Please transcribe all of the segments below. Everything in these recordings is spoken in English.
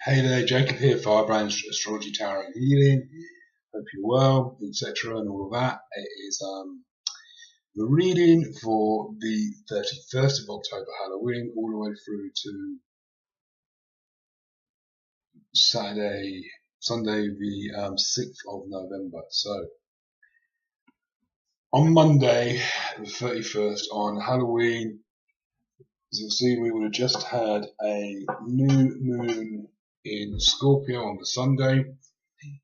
Hey there, Jacob here, Firebrand Astrology, Tarot and Healing. Hope you're well, etc. and all of that. It is the reading for the 31st of October, Halloween, all the way through to Sunday the 6th of November. So, on Monday, the 31st, on Halloween, as you'll see, we would have just had a new moon in Scorpio on the Sunday,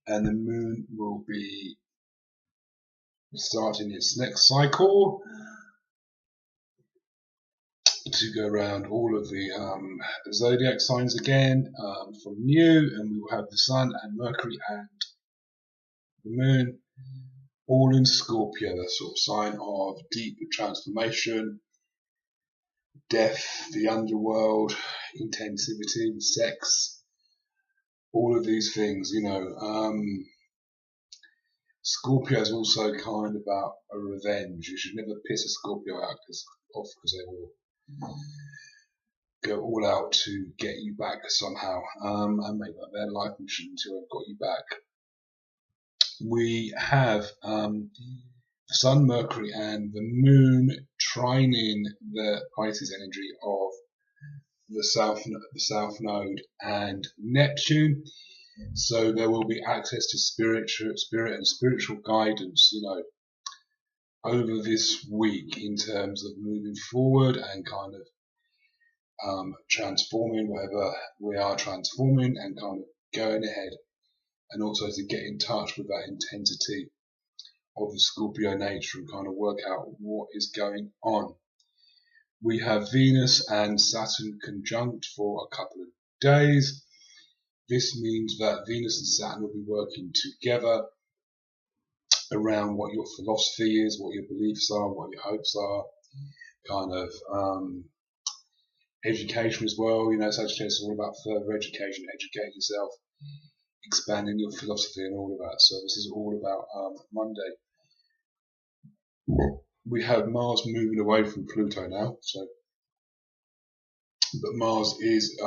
and the moon will be starting its next cycle to go around all of the zodiac signs again from new, and we will have the Sun and Mercury and the Moon all in Scorpio, the sort of sign of deep transformation, death, the underworld, intensivity, sex, all of these things, Scorpio is also kind of about a revenge. You should never piss a Scorpio out because they will go all out to get you back somehow and make that their life mission to have got you back. We have the Sun, Mercury, and the Moon trining the Pisces energy of the South Node and Neptune. So there will be access to spirit and spiritual guidance, over this week in terms of moving forward and kind of transforming whatever we are transforming and kind of going ahead, and also to get in touch with that intensity of the Scorpio nature and kind of work out what is going on. We have Venus and Saturn conjunct for a couple of days. This means that Venus and Saturn will be working together around what your philosophy is, what your beliefs are, what your hopes are, kind of education as well. Sagittarius is all about further education, educating yourself, expanding your philosophy and all of that. So this is all about Monday. We have Mars moving away from Pluto now, but Mars is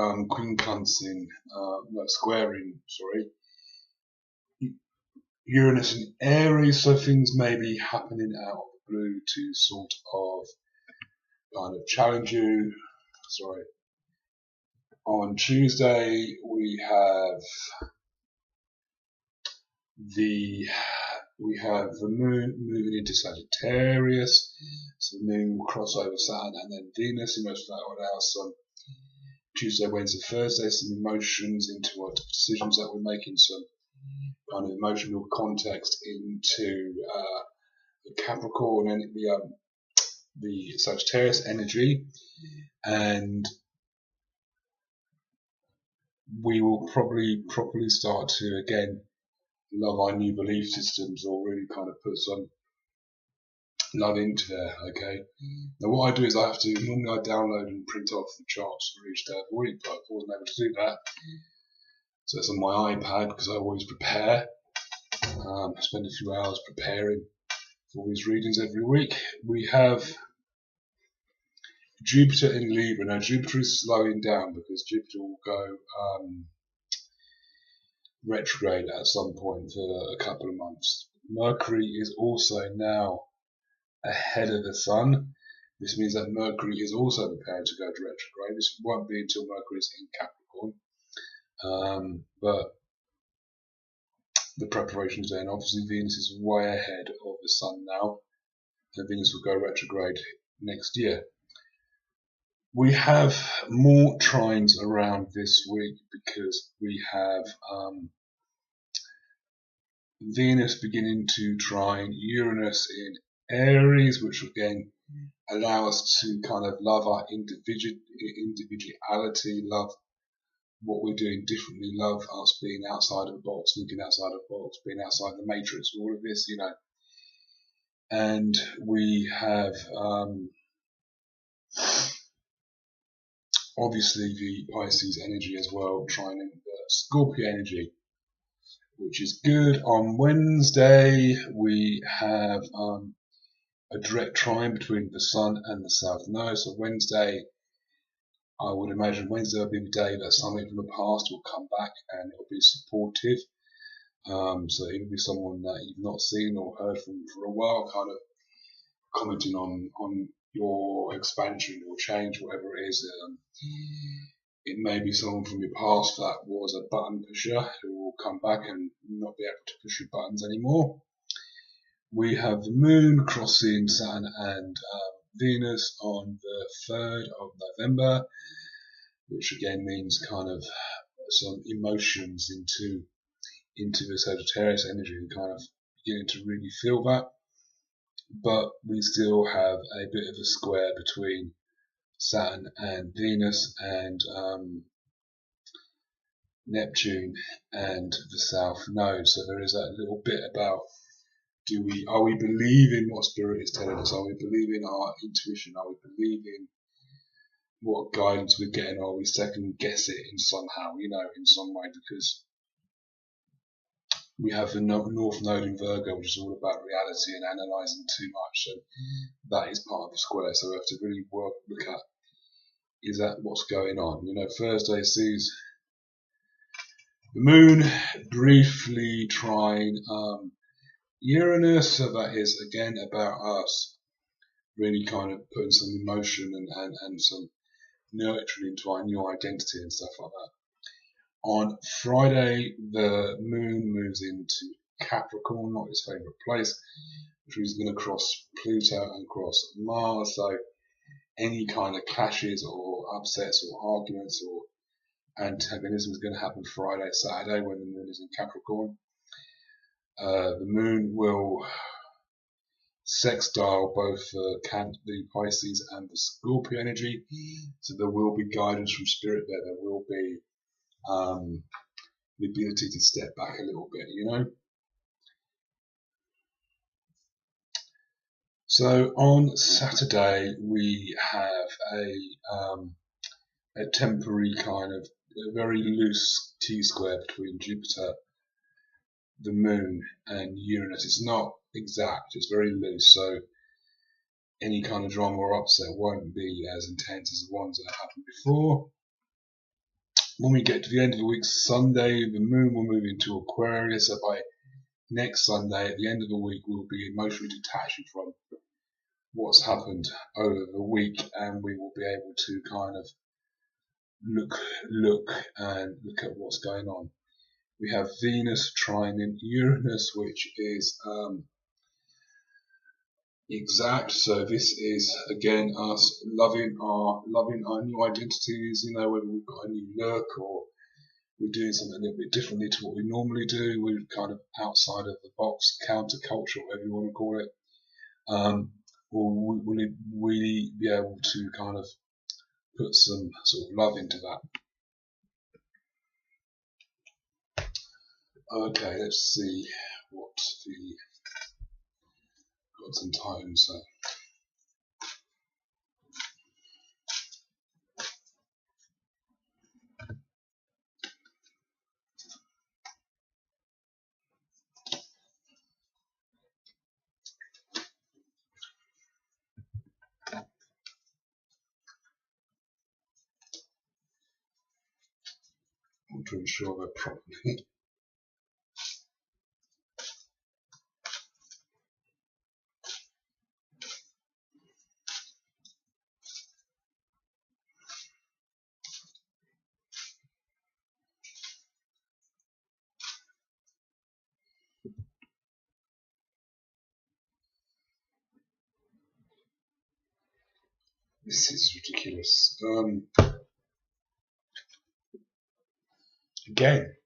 squaring Uranus in Aries, so things may be happening out of the blue to sort of kind of challenge you. On Tuesday we have the Moon moving into Sagittarius, so the Moon will cross over Saturn and then Venus. In most of that will allow some Tuesday, Wednesday, Thursday, some emotions into what decisions that we're making, some kind of emotional context into the Capricorn and the Sagittarius energy, and we will probably start to again love our new belief systems, or really kind of put some love into there. Okay. Now what I do is normally I download and print off the charts for each day of the week, but I wasn't able to do that. So it's on my iPad because I always prepare. I spend a few hours preparing for these readings every week. We have Jupiter in Libra. Now Jupiter is slowing down because Jupiter will go retrograde at some point for a couple of months. Mercury is also now ahead of the Sun. This means that Mercury is also prepared to go to retrograde. This won't be until Mercury is in Capricorn, but the preparation is there, and obviously Venus is way ahead of the Sun now, and Venus will go retrograde next year. We have more trines around this week because we have Venus beginning to trine Uranus in Aries, which again allow us to kind of love our individuality, love what we're doing differently, love us being outside of the box, thinking outside of the box, being outside the matrix, all of this, And we have obviously the Pisces energy as well, trining the Scorpio energy, which is good. On Wednesday we have a direct trine between the Sun and the South Node. So Wednesday I would imagine Wednesday will be the day that something from the past will come back and it'll be supportive. So it will be someone that you've not seen or heard from for a while, kind of commenting on your expansion or change, whatever it is. It may be someone from your past that was a button pusher who will come back and not be able to push your buttons anymore. We have the moon crossing Saturn and Venus on the 3rd of November, which again means kind of some emotions into the Sagittarius energy and kind of beginning to really feel that. But we still have a bit of a square between Saturn and Venus and Neptune and the South Node. So there is that little bit about are we believing what Spirit is telling us? Are we believing our intuition? Are we believing what guidance we're getting? Or are we second guess it in somehow, in some way? Because we have the North Node in Virgo, which is all about reality and analysing too much. So that is part of the square. So we have to really look at, is that what's going on? Thursday sees the moon briefly trine Uranus, so that is again about us really kind of putting some emotion and some nurturing into our new identity and stuff like that. On Friday, the moon moves into Capricorn, not its favourite place, which is going to cross Pluto and cross Mars. So any kind of clashes or upsets or arguments or antagonism is going to happen Friday, Saturday when the moon is in Capricorn. The moon will sextile both the Pisces and the Scorpio energy, so there will be guidance from Spirit there. There will be the ability to step back a little bit, So on Saturday we have a temporary kind of a very loose T-square between Jupiter, the moon and Uranus. It's not exact, it's very loose, so any kind of drama or upset won't be as intense as the ones that happened before. When we get to the end of the week, Sunday, the moon will move into Aquarius, so by next Sunday, at the end of the week, we'll be emotionally detaching from what's happened over the week, and we will be able to kind of look at what's going on. We have Venus trining Uranus, which is exact. So this is again us loving our new identities. Whether we've got a new look or we're doing something a little bit differently to what we normally do. We're kind of outside of the box, counterculture, whatever you want to call it. Or will we be able to kind of put some sort of love into that? Okay, let's see what the gods and titans say. I want to ensure they're properly. This is ridiculous. Again,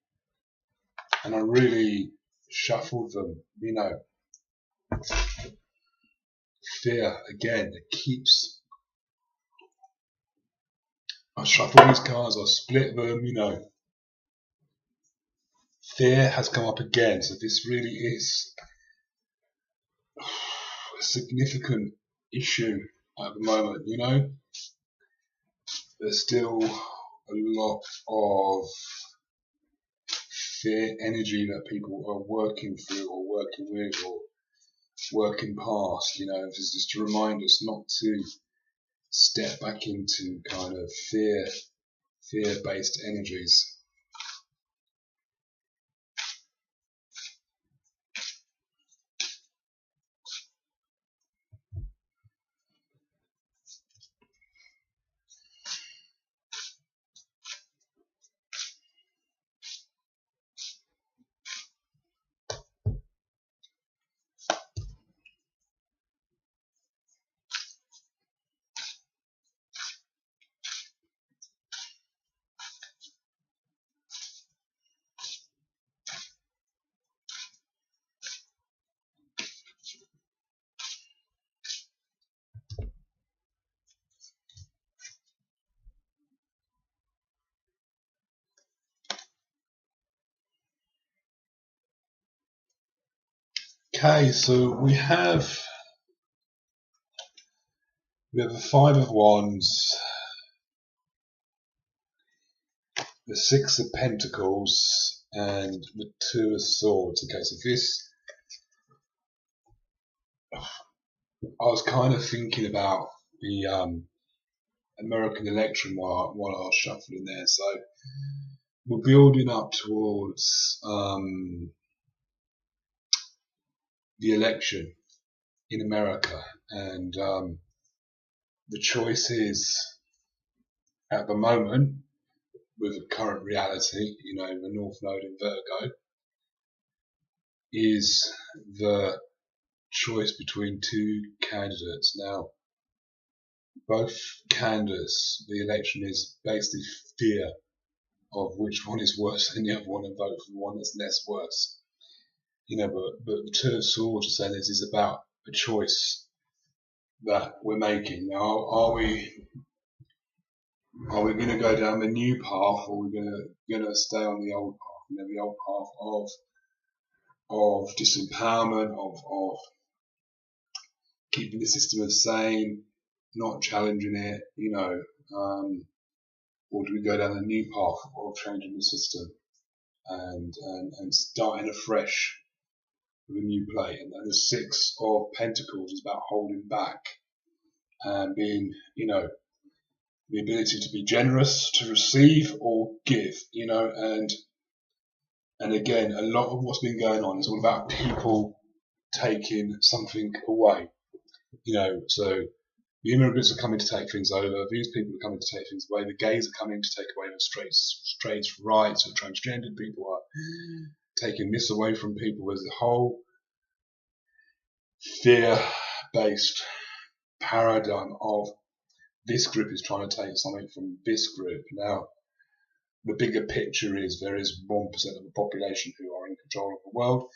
and I really shuffled them, fear again, it keeps. I shuffle these cards, I split them, fear has come up again, so this really is a significant issue at the moment, there's still a lot of fear energy that people are working through or working with or working past, this is just to remind us not to step back into kind of fear-based energies. Okay, so we have the Five of Wands, the Six of Pentacles, and the Two of Swords. Okay, so this, I was kind of thinking about the American election while I was shuffling there. So we're building up towards the election in America, and the choice is, at the moment, with the current reality, you know, the North Node in Virgo, is the choice between two candidates. Now, both candidates, the election is basically fear of which one is worse than the other one and vote for the one that's less worse. You know, but the Two of Swords are saying this is about a choice that we're making. Now, are we going to go down the new path, or are we going to stay on the old path? You know, the old path of disempowerment, of keeping the system the same, not challenging it, you know, or do we go down the new path of changing the system and starting afresh with a new play? And the Six of Pentacles is about holding back and being, you know, the ability to be generous, to receive or give, you know, and again, a lot of what's been going on is all about people taking something away, you know. So the immigrants are coming to take things over. These people are coming to take things away. The gays are coming to take away the straight rights. The transgendered people are taking this away from people. There's a whole fear-based paradigm of this group is trying to take something from this group. Now, the bigger picture is there is 1% of the population who are in control of the world,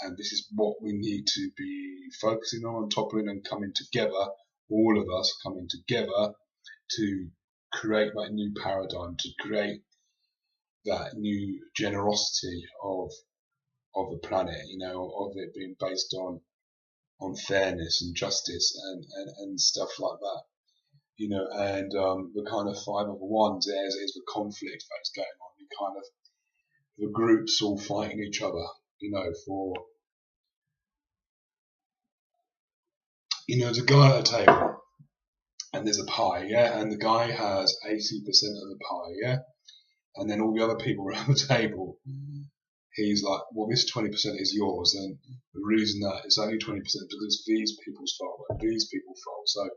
and this is what we need to be focusing on, toppling and coming together, all of us coming together to create that new paradigm, to create that new generosity of the planet, you know, of it being based on fairness and justice and stuff like that. You know, and the kind of Five of Wands is the conflict that's going on. You kind of, the groups all fighting each other, you know, for, you know, there's a guy at a table and there's a pie, yeah, and the guy has 80% of the pie, yeah, and then all the other people around the table, he's like, well, this 20% is yours, and the reason that it's only 20% because these people's fault and these people's fault. So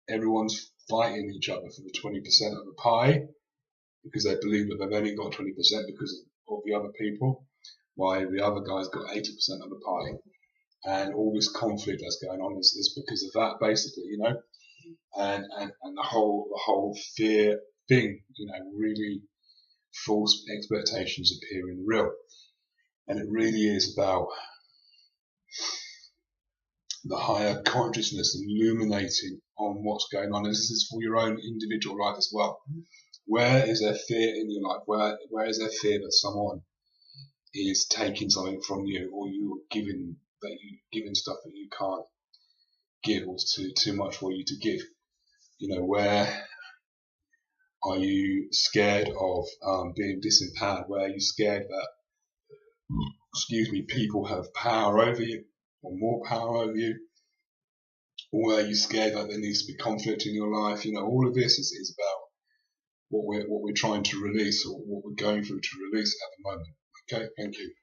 everyone's fighting each other for the 20% of the pie because they believe that they've only got 20% because of the other people, while the other guy's got 80% of the pie. And all this conflict that's going on is because of that, basically, you know, and the whole fear thing, you know, really false expectations appearing real. And it really is about the higher consciousness illuminating on what's going on. And this is for your own individual life as well. Where is there fear in your life? Where is there fear that someone is taking something from you, or you're giving stuff that you can't give, or too much for you to give? You know, where are you scared of being disempowered? Where are you scared that, people have power over you, or more power over you? or are you scared that there needs to be conflict in your life? All of this is about what we're trying to release, or what we're going through to release at the moment. Okay, thank you.